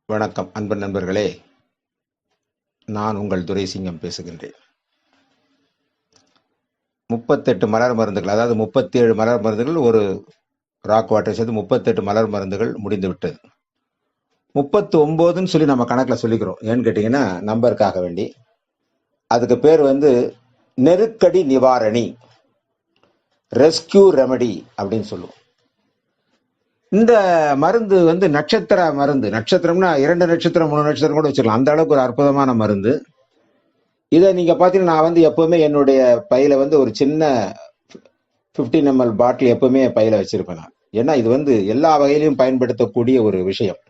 வணக்கம் அன்பு நண்பர்களே, நான் உங்கள் துரைசிங்கம் பேசுகின்றேன். 38 மலர் மருந்துகள், அதாவது 37 மலர் மருந்துகள், ஒரு ராக் வாட்டர் சேர்த்து 38 மலர் மருந்துகள் முடிந்து விட்டது. 39ன்னு சொல்லி நம்ம கணக்கில் சொல்லிக்கிறோம். ஏன்னு கேட்டீங்கன்னா நம்பருக்காக வேண்டி. அதுக்கு பேர் நெருக்கடி நிவாரணி, ரெஸ்கியூ ரெமடி அப்படின்னு சொல்லுவோம். இந்த மருந்து நட்சத்திர மருந்து. நட்சத்திரம்னா 2 நட்சத்திரம் 3 நட்சத்திரம் கூட வச்சுக்கலாம். அந்த அளவுக்கு ஒரு அற்புதமான மருந்து. இதை நீங்க பாத்தீங்கன்னா, நான் எப்பவுமே என்னுடைய பையில ஒரு சின்ன 15 ml பாட்டில் எப்பவுமே பையில வச்சிருப்பேன் நான். ஏன்னா இது எல்லா வகையிலையும் பயன்படுத்தக்கூடிய ஒரு விஷயம்.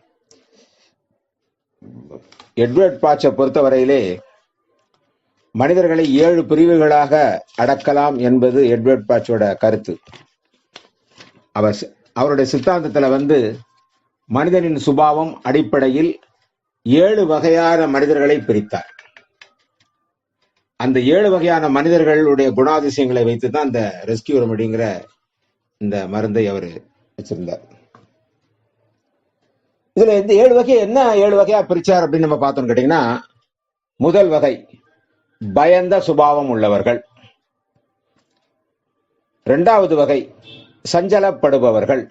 எட்வர்ட் பாட்சை பொறுத்தவரையிலே மனிதர்களை 7 பிரிவுகளாக அடக்கலாம் என்பது எட்வர்ட் பாட்சோட கருத்து. அவருடைய சித்தாந்தத்துல மனிதனின் சுபாவம் அடிப்படையில் 7 வகையான மனிதர்களை பிரித்தார். அந்த 7 வகையான மனிதர்களுடைய குணாதிசயங்களை வைத்துதான் அந்த ரெஸ்கியூ ரெமடிங்கிற இந்த மருந்தை அவர் வச்சிருந்தார். இதுல இந்த 7 வகை என்ன 7 வகையா பிரிச்சார் அப்படின்னு நம்ம பார்த்தோம்னு கேட்டீங்கன்னா, முதல் வகை பயந்த சுபாவம் உள்ளவர்கள். 2வது வகை சஞ்சலப்படுபவர்கள்.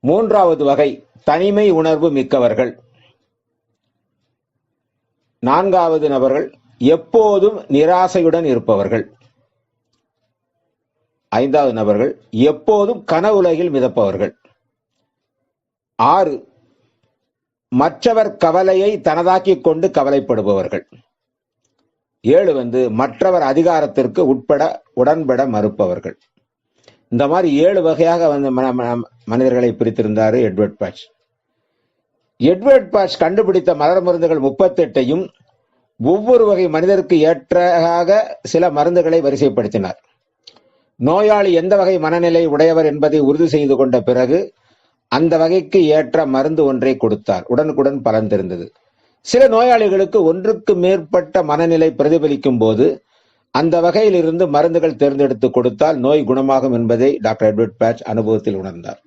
3வது வகை தனிமை உணர்வு மிக்கவர்கள். 4வது நபர்கள் எப்போதும் நிராசையுடன் இருப்பவர்கள். 5வது நபர்கள் எப்போதும் கனவுலகில் மிதப்பவர்கள். 6 மற்றவர் கவலையை தனதாக்கிக் கொண்டு கவலைப்படுபவர்கள். 7 மற்றவர் அதிகாரத்திற்கு உடன்பட மறுப்பவர்கள். இந்த மாதிரி 7 வகையாக மனிதர்களை பிரித்திருந்தாரு எட்வர்ட் பாட்ச். எட்வர்ட் பாட்ச் கண்டுபிடித்த மலர் மருந்துகள் 38ஐயும் ஒவ்வொரு வகை மனிதருக்கு ஏற்றாக சில மருந்துகளை வரிசைப்படுத்தினார். நோயாளி எந்த வகை மனநிலை உடையவர் என்பதை உறுதி செய்து கொண்ட பிறகு அந்த வகைக்கு ஏற்ற மருந்து ஒன்றை கொடுத்தார். உடனுக்குடன் பலன் தெரிந்தது. சில நோயாளிகளுக்கு ஒன்றுக்கு மேற்பட்ட மனநிலை பிரதிபலிக்கும் போது அந்த வகையில் இருந்து மருந்துகள் தேர்ந்தெடுத்து கொடுத்தால் நோய் குணமாகும் என்பதை டாக்டர் எட்வர்ட் பாட்ச் அனுபவத்தில் உணர்ந்தார்.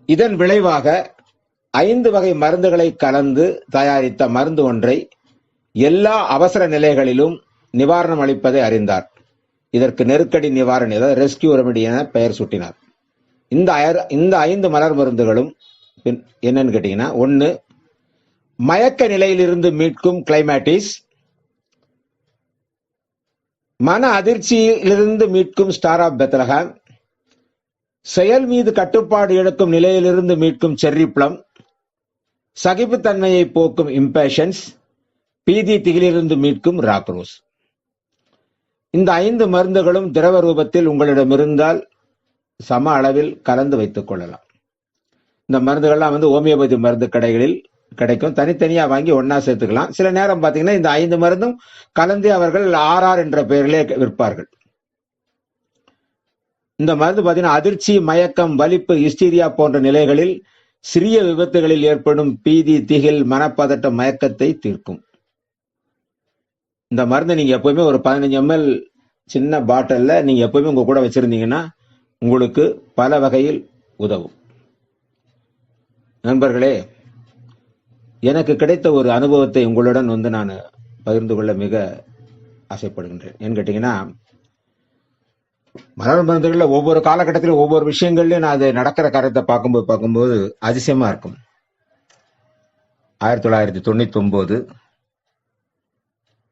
இதன் விளைவாக 5 வகை மருந்துகளை கலந்து தயாரித்த மருந்து ஒன்றை எல்லா அவசர நிலைகளிலும் நிவாரணம் அளிப்பதை அறிந்தார். இதற்கு நெருக்கடி நிவாரணி, அதாவது ரெஸ்கியூ ரெமடி என பெயர் சூட்டினார். இந்த 5 மலர் மருந்துகளும் என்னன்னு கேட்டீங்கன்னா, 1 மயக்க நிலையிலிருந்து மீட்கும் கிளைமேட்டிஸ், மன அதிர்ச்சியிலிருந்து மீட்கும் ஸ்டார் ஆஃப் பெத்லஹேம், செயல் மீது கட்டுப்பாடு இழக்கும் நிலையிலிருந்து மீட்கும் செர்ரி பிளம், சகிப்புத்தன்மையை போக்கும் இம்பேஷன்ஸ், பீதி திகிலிருந்து மீட்கும் ராக் ரோஸ். இந்த 5 மருந்துகளும் திரவ ரூபத்தில் உங்களிடம் இருந்தால் சம அளவில் கலந்து வைத்துக் கொள்ளலாம். இந்த மருந்துகள்லாம் ஹோமியோபதி மருந்து கடைகளில் கிடைக்கும். தனித்தனியா வாங்கி ஒன்னா சேர்த்துக்கலாம். சில நேரம் பாத்தீங்கன்னா இந்த 5 மருந்தும் கலந்து அவர்கள் RR என்ற பெயரிலே விற்பார்கள். இந்த மருந்து பாத்தீங்கன்னா அதிர்ச்சி, மயக்கம், வலிப்பு, ஹிஸ்டீரியா போன்ற நிலைகளில் சிறிய விபத்துகளில் ஏற்படும் பீதி, திகில், மனப்பதட்ட, மயக்கத்தை தீர்க்கும். இந்த மருந்து நீங்க எப்பவுமே ஒரு 15 ml சின்ன பாட்டில்ல நீங்க எப்பவுமே உங்க கூட வச்சிருந்தீங்கன்னா உங்களுக்கு பல வகையில் உதவும். நண்பர்களே, எனக்கு கிடைத்த ஒரு அனுபவத்தை உங்களுடன் நான் பகிர்ந்து கொள்ள மிக ஆசைப்படுகின்றேன். ஏன்னு கேட்டீங்கன்னா, மலர் மருந்துகள்ல ஒவ்வொரு காலகட்டத்திலும் ஒவ்வொரு விஷயங்கள்லயும் நான் அது நடக்கிற காரியத்தை பார்க்கும்போது அதிசயமா இருக்கும். 1999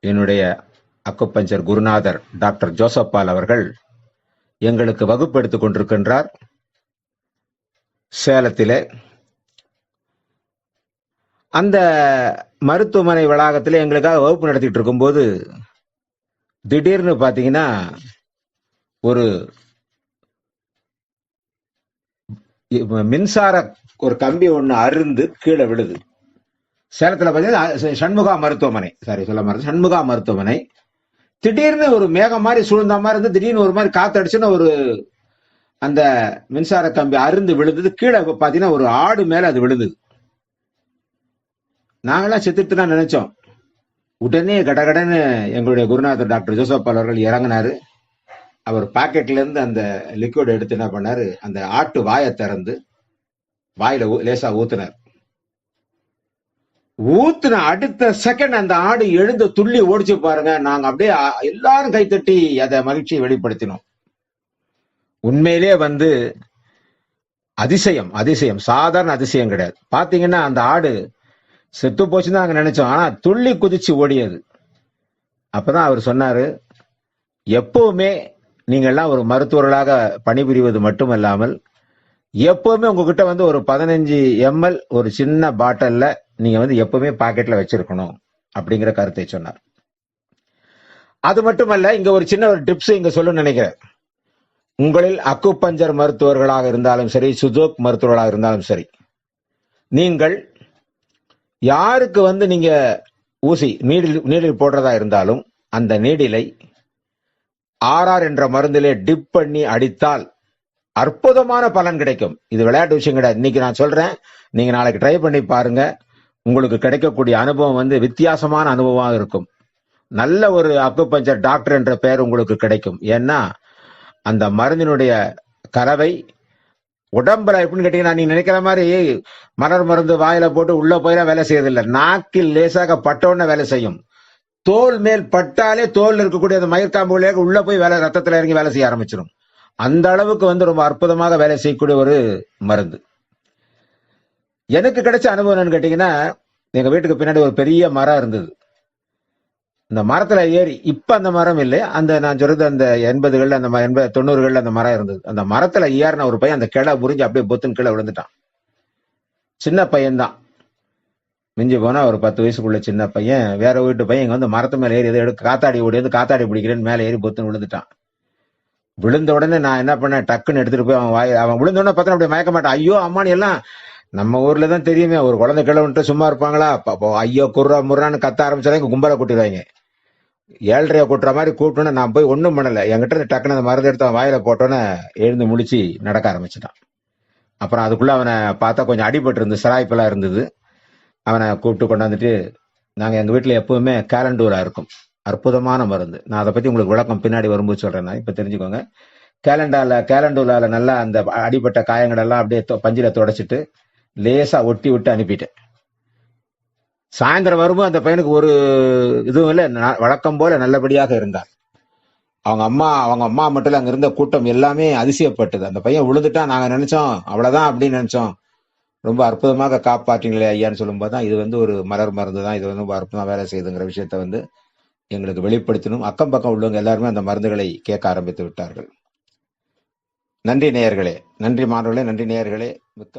என்னுடைய அக்குபஞ்சர் குருநாதர் டாக்டர் ஜோசப் பால் அவர்கள் எங்களுக்கு வகுப்பு எடுத்துக் கொண்டிருக்கின்றார் சேலத்திலே. அந்த மருத்துவமனை வளாகத்தில் எங்களுக்காக வகுப்பு நடத்திட்டு இருக்கும்போது திடீர்னு பாத்தீங்கன்னா ஒரு மின்சார ஒரு கம்பி ஒண்ணு அருந்து கீழே விழுது. சேலத்துல பாத்தீங்கன்னா சண்முகா மருத்துவமனை. திடீர்னு ஒரு மேகம் மாதிரி சூழ்ந்த மாதிரி இருந்து திடீர்னு ஒரு மாதிரி காத்தடிச்சுன்னு ஒரு அந்த மின்சார கம்பி அருந்து விழுந்தது. கீழே பாத்தீங்கன்னா ஒரு ஆடு மேல அது விழுந்தது. நாங்கெல்லாம் செத்துட்டு தான் நினைச்சோம். உடனே கடகடன்னு எங்களுடைய குருநாதர் டாக்டர் ஜோசப் பால் அவர்கள் இறங்கினாரு. அவர் பாக்கெட்ல இருந்து அந்த லிக்விட் எடுத்து என்ன பண்ணாரு, அந்த ஆட்டு வாயை திறந்து வாயில லேசா ஊத்துனார். ஊத்துன அடுத்த செகண்ட் அந்த ஆடு எழுந்து துள்ளி ஓடிச்சு பாருங்க. நாங்க அப்படியே எல்லாரும் கைத்தட்டி அதை மகிழ்ச்சியை வெளிப்படுத்தினோம். உண்மையிலே வந்து அதிசயம், அதிசயம், சாதாரண அதிசயம் கிடையாது. பாத்தீங்கன்னா அந்த ஆடு செத்து போச்சுன்னு நாங்க நினைச்சோம். ஆனா துள்ளி குதிச்சு ஓடியது. அப்பதான் அவர் சொன்னாரு, எப்பவுமே நீங்கள்லாம் ஒரு மருத்துவர்களாக பணிபுரிவது மட்டுமல்லாமல், எப்பவுமே உங்ககிட்ட வந்து ஒரு 15 ml ஒரு சின்ன பாட்டில்ல நீங்க வந்து எப்பவுமே பாக்கெட்ல வச்சிருக்கணும் அப்படிங்கிற கருத்தை சொன்னார். அது மட்டுமல்ல, இங்க ஒரு சின்ன ஒரு டிப்ஸ் இங்க சொல்ல நினைக்கிறேன். உங்களில் அக்குபஞ்சர் மருத்துவர்களாக இருந்தாலும் சரி, சுஜோக் மருத்துவர்களாக இருந்தாலும் சரி, நீங்கள் யாருக்கு வந்து நீங்க ஊசி நீடில் போடுறதா இருந்தாலும் அந்த நீடிலை ஆர்ஆர் என்ற மருந்திலே டிப் பண்ணி அடித்தால் அற்புதமான பலன் கிடைக்கும். இது விளையாட்டு விஷயம் கிடையாது. இன்னைக்கு நான் சொல்றேன், நீங்க நாளைக்கு ட்ரை பண்ணி பாருங்க. உங்களுக்கு கிடைக்கக்கூடிய அனுபவம் வந்து வித்தியாசமான அனுபவமாக இருக்கும். நல்ல ஒரு அக்குபஞ்சர் டாக்டர் என்ற பெயர் உங்களுக்கு கிடைக்கும். ஏன்னா அந்த மருந்தினுடைய கலவை உடம்புல எப்படின்னு கேட்டீங்கன்னா, நீங்க நினைக்கிற மாதிரி மலர் மருந்து வாயில போட்டு உள்ள போயில வேலை செய்யறதில்லை. நாக்கில் லேசாக பட்டோன்னு வேலை செய்யும். தோல் மேல் பட்டாலே தோல் இருக்கக்கூடிய அந்த மயிர்காம்புகளுக்கு உள்ள போய் வேலை ரத்தத்துல இறங்கி வேலை செய்ய ஆரம்பிச்சிடும். அந்த அளவுக்கு வந்து ரொம்ப அற்புதமாக வேலை செய்யக்கூடிய ஒரு மருந்து. எனக்கு கிடைச்ச அனுபவம் என்னன்னு கேட்டீங்கன்னா, எங்க வீட்டுக்கு பின்னாடி ஒரு பெரிய மரம் இருந்தது. இந்த மரத்துல ஏறி, இப்ப அந்த மரம் இல்லை, அந்த நான் சொல்றது அந்த 80கள் அந்த 90கள் அந்த மரம் இருந்தது. அந்த மரத்துல ஏறின ஒரு பையன் அந்த கிளை முறிஞ்சு அப்படியே பொத்துன்னு கீழே விழுந்துட்டான். சின்ன பையன்தான், மிஞ்சி போனா ஒரு 10 வயசுக்குள்ள சின்ன பையன். வேற வீட்டு பையன் இங்க வந்து மரத்து மேல ஏறி எதை எடுத்து காத்தாடி ஓடி வந்து காத்தாடி பிடிக்கிறேன்னு மேல ஏறி பொத்துன்னு விழுந்துட்டான். விழுந்த உடனே நான் என்ன பண்ணேன், டக்குன்னு எடுத்துட்டு போய் அவன் விழுந்த உடனே பார்த்தா அப்படியே மயக்க மாட்டான். ஐயோ அம்மான்னு எல்லாம் நம்ம ஊர்ல தான் தெரியுமே, ஒரு குழந்தை கிளை விட்டு சும்மா இருப்பாங்களா? ஐயோ குர்ரா முர்ரான்னு கத்த ஆரம்பிச்சாதான் கும்பலை கூட்டிடுவாங்க. 7:30 கொட்டுற மாதிரி கூப்பிட்டோன்னு நான் போய் ஒன்றும் பண்ணலை. என்கிட்ட டக்குன்னு அந்த மருந்து எடுத்து அவன் வாயில போட்டோன்னே எழுந்து முடிச்சு நடக்க ஆரம்பிச்சிட்டான். அப்புறம் அதுக்குள்ள அவனை பார்த்தா கொஞ்சம் அடிபட்டு இருந்து சிராய்ப்பெல்லாம் இருந்தது. அவனை கூப்பிட்டு கொண்டாந்துட்டு, நாங்கள் எங்கள் வீட்டில் எப்பவுமே கேலண்டூலா இருக்கும், அற்புதமான மருந்து. நான் அதை பற்றி உங்களுக்கு விளக்கம் பின்னாடி வரும்போது சொல்கிறேன். நான் இப்போ தெரிஞ்சுக்கோங்க. கேலண்டூலால நல்லா அந்த அடிபட்ட காயங்கள் எல்லாம் அப்படியே பஞ்சில தொடச்சிட்டு லேசாக ஒட்டி விட்டு அனுப்பிட்டேன். சாயந்தரம் வரும்போது அந்த பையனுக்கு ஒரு இதுவும் இல்லை, வழக்கம் போல நல்லபடியாக இருந்தார். அவங்க அம்மா மட்டும் அங்க இருந்த கூட்டம் எல்லாமே அதிசயப்பட்டது. அந்த பையன் விழுந்துட்டான், நாங்க நினைச்சோம் அவ்வளவுதான் அப்படின்னு நினைச்சோம். ரொம்ப அற்புதமாக காப்பாற்றீங்களே ஐயான்னு சொல்லும்போது தான் இது வந்து ஒரு மலர் மருந்து தான், இது வந்து ரொம்ப அற்புதமா வேலை செய்யுதுங்கிற விஷயத்த வந்து எங்களுக்கு வெளிப்படுத்தணும். அக்கம் பக்கம் உள்ளவங்க எல்லாருமே அந்த மருந்துகளை கேட்க ஆரம்பித்து விட்டார்கள். நன்றி நேயர்களே, நன்றி மாணவர்களே, நன்றி நேயர்களே, மிக்க